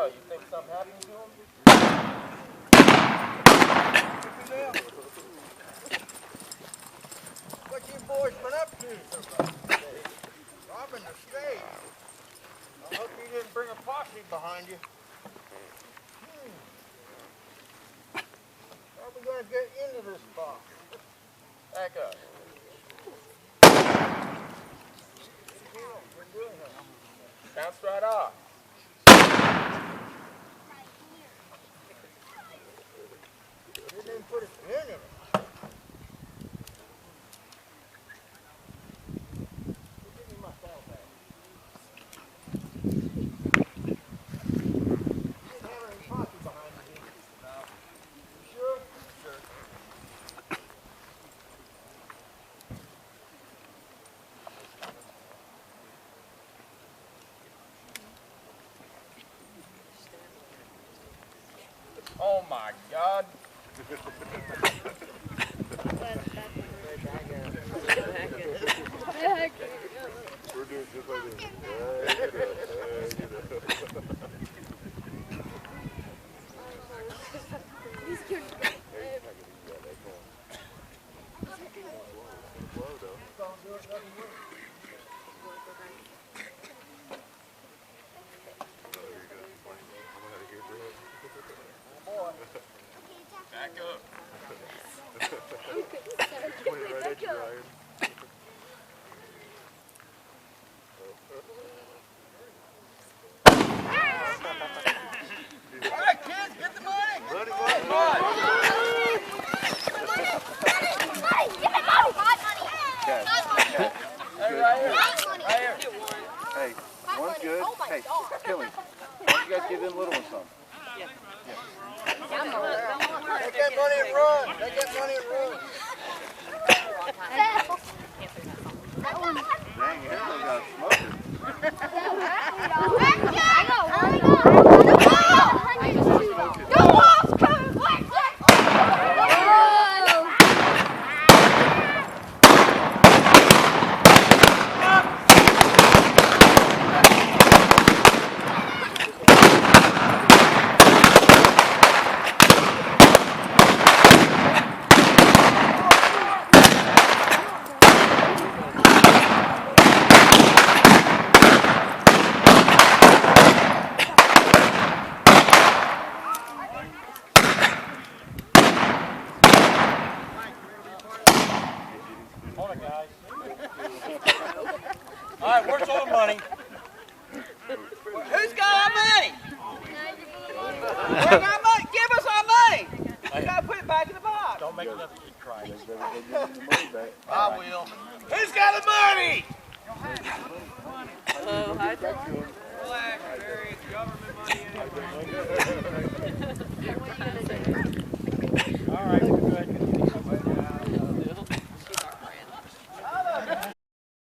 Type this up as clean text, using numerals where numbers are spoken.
Oh, you think something happened to him? What you boys been up to? Robbing the stage. I hope you didn't bring a posse behind you. How are we going to get into this box? Back up. Bounce right off. You didn't even put a pin in it. Give me my foul bag. You didn't have any posse behind you, did you? No. You sure? Sure. Oh my God. We're doing just like this. He's cute. Back up. Point it right at you, Ryan. All right, kids, get the money. Money, Come money, on. money. Hey, right here. Right here. Hey, one's good. Hey, Kelly, why don't you guys give them little ones some? Take that money and run. Take that money and run. Dang, everybody got a smoker. Hold it, guys. All right, where's all the money? Who's got our money? Where's our money? Give us our money. We gotta put it back in the box. Don't make another kid cry. They give them the money back. I will. Who's got the money? Oh, hi. Relax, Barry. It's government money anyway.